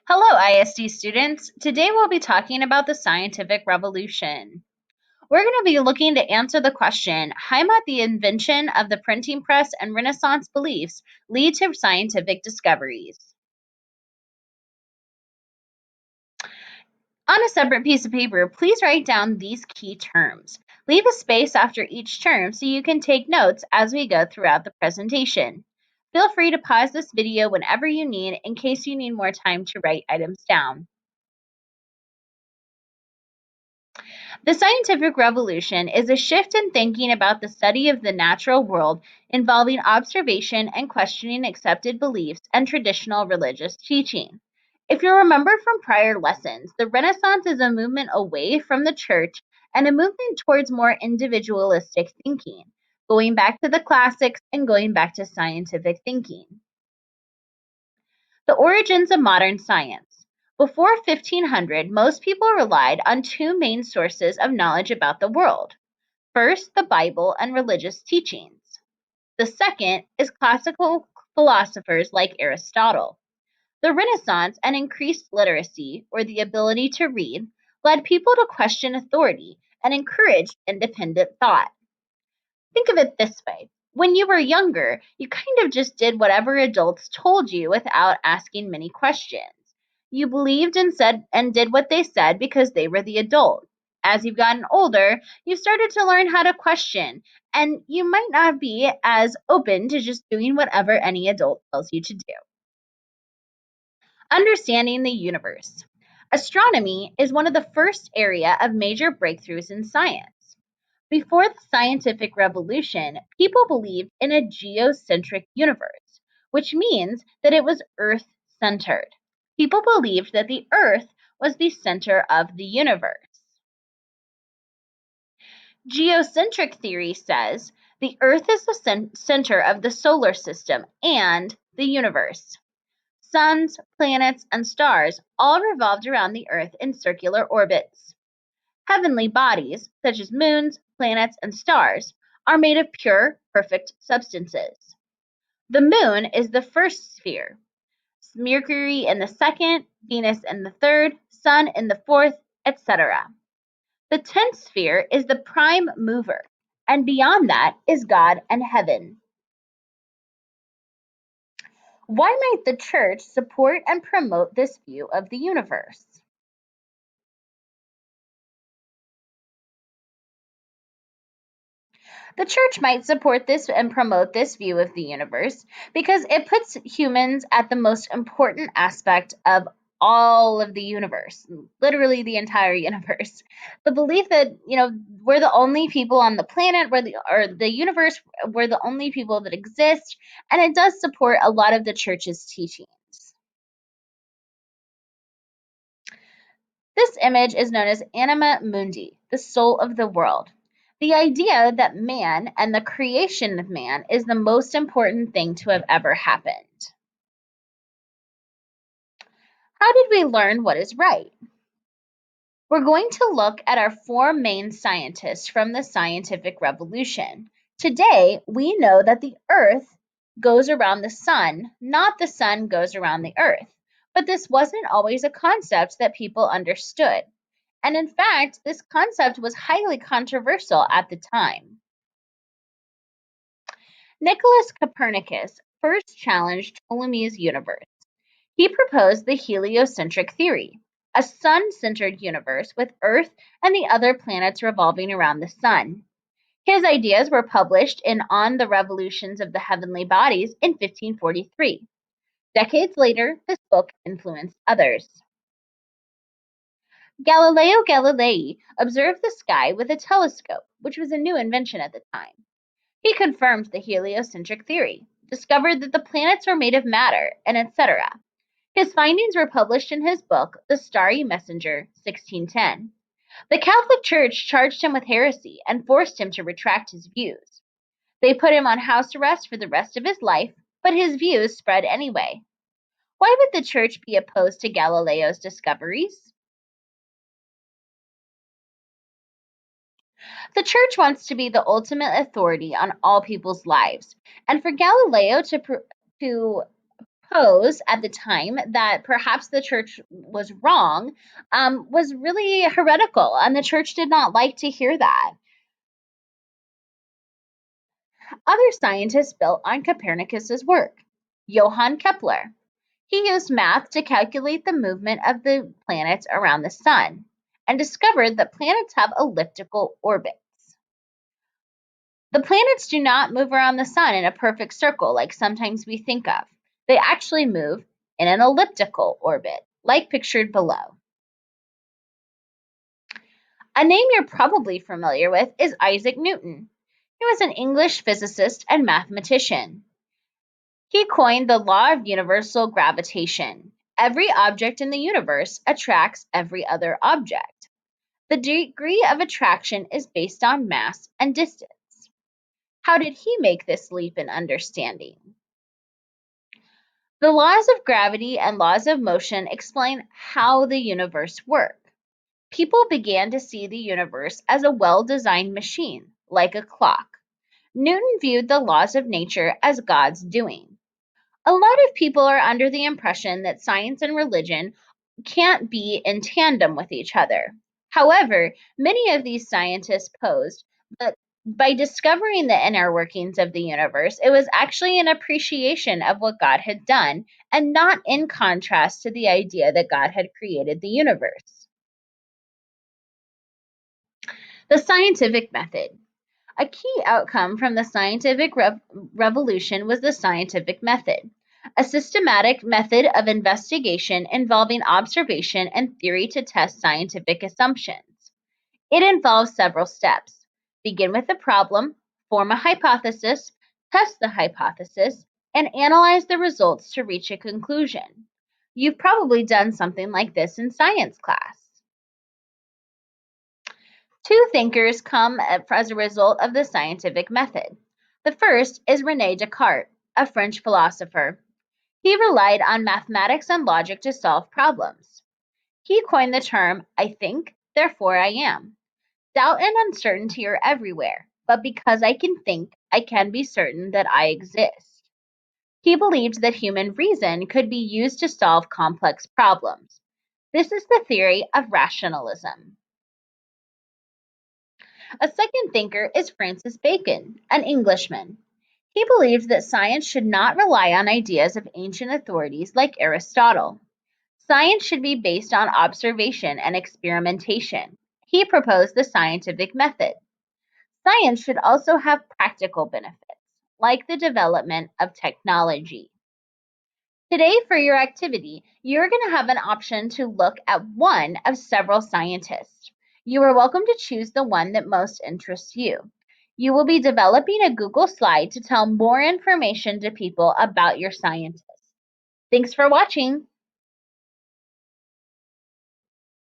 Hello, ISD students. Today we'll be talking about the scientific revolution. We're going to be looking to answer the question, how might the invention of the printing press and Renaissance beliefs lead to scientific discoveries? On a separate piece of paper, please write down these key terms. Leave a space after each term so you can take notes as we go throughout the presentation. Feel free to pause this video whenever you need in case you need more time to write items down. The scientific revolution is a shift in thinking about the study of the natural world involving observation and questioning accepted beliefs and traditional religious teaching. If you remember from prior lessons, the Renaissance is a movement away from the church and a movement towards more individualistic thinking, going back to the classics and going back to scientific thinking. The origins of modern science. Before 1500, most people relied on two main sources of knowledge about the world. First, the Bible and religious teachings. The second is classical philosophers like Aristotle. The Renaissance and increased literacy, or the ability to read, led people to question authority and encouraged independent thought. Think of it this way. When you were younger, you kind of just did whatever adults told you without asking many questions. You believed and said and did what they said because they were the adult. As you've gotten older, you started to learn how to question, and you might not be as open to just doing whatever any adult tells you to do. Understanding the universe. Astronomy is one of the first area of major breakthroughs in science. Before the scientific revolution, people believed in a geocentric universe, which means that it was Earth-centered. People believed that the Earth was the center of the universe. Geocentric theory says the Earth is the center of the solar system and the universe. Suns, planets, and stars all revolved around the Earth in circular orbits. Heavenly bodies, such as moons, planets, and stars, are made of pure, perfect substances. The moon is the first sphere, Mercury in the second, Venus in the third, Sun in the fourth, etc. The 10th sphere is the prime mover, and beyond that is God and heaven. Why might the church support and promote this view of the universe? The church might support this and promote this view of the universe because it puts humans at the most important aspect of all of the universe, literally the entire universe. The belief that, we're the only people on the planet, or the universe, we're the only people that exist, and it does support a lot of the church's teachings. This image is known as Anima Mundi, the soul of the world. The idea that man and the creation of man is the most important thing to have ever happened. How did we learn what is right? We're going to look at our four main scientists from the scientific revolution. Today, we know that the Earth goes around the sun, not the sun goes around the Earth. But this wasn't always a concept that people understood. And in fact, this concept was highly controversial at the time. Nicholas Copernicus first challenged Ptolemy's universe. He proposed the heliocentric theory, a sun-centered universe with Earth and the other planets revolving around the sun. His ideas were published in On the Revolutions of the Heavenly Bodies in 1543. Decades later, this book influenced others. Galileo Galilei observed the sky with a telescope, which was a new invention at the time. He confirmed the heliocentric theory, discovered that the planets were made of matter, and etc. His findings were published in his book, The Starry Messenger, 1610. The Catholic Church charged him with heresy and forced him to retract his views. They put him on house arrest for the rest of his life, but his views spread anyway. Why would the Church be opposed to Galileo's discoveries? The Church wants to be the ultimate authority on all people's lives, and for Galileo to pose at the time that perhaps the church was wrong was really heretical, and the church did not like to hear that. Other scientists built on Copernicus's work. Johann Kepler. He used math to calculate the movement of the planets around the sun and discovered that planets have elliptical orbits. The planets do not move around the sun in a perfect circle like sometimes we think of. They actually move in an elliptical orbit, like pictured below. A name you're probably familiar with is Isaac Newton. He was an English physicist and mathematician. He coined the law of universal gravitation. Every object in the universe attracts every other object. The degree of attraction is based on mass and distance. How did he make this leap in understanding? The laws of gravity and laws of motion explain how the universe works. People began to see the universe as a well-designed machine, like a clock. Newton viewed the laws of nature as God's doing. A lot of people are under the impression that science and religion can't be in tandem with each other. However, many of these scientists posed that by discovering the inner workings of the universe, it was actually an appreciation of what God had done and not in contrast to the idea that God had created the universe. The scientific method. A key outcome from the scientific revolution was the scientific method, a systematic method of investigation involving observation and theory to test scientific assumptions. It involves several steps. Begin with the problem, form a hypothesis, test the hypothesis, and analyze the results to reach a conclusion. You've probably done something like this in science class. Two thinkers come as a result of the scientific method. The first is René Descartes, a French philosopher. He relied on mathematics and logic to solve problems. He coined the term, I think, therefore I am. Doubt and uncertainty are everywhere, but because I can think, I can be certain that I exist. He believed that human reason could be used to solve complex problems. This is the theory of rationalism. A second thinker is Francis Bacon, an Englishman. He believed that science should not rely on ideas of ancient authorities like Aristotle. Science should be based on observation and experimentation. He proposed the scientific method. Science should also have practical benefits, like the development of technology. Today, for your activity, you're going to have an option to look at one of several scientists. You are welcome to choose the one that most interests you. You will be developing a Google slide to tell more information to people about your scientist. Thanks for watching.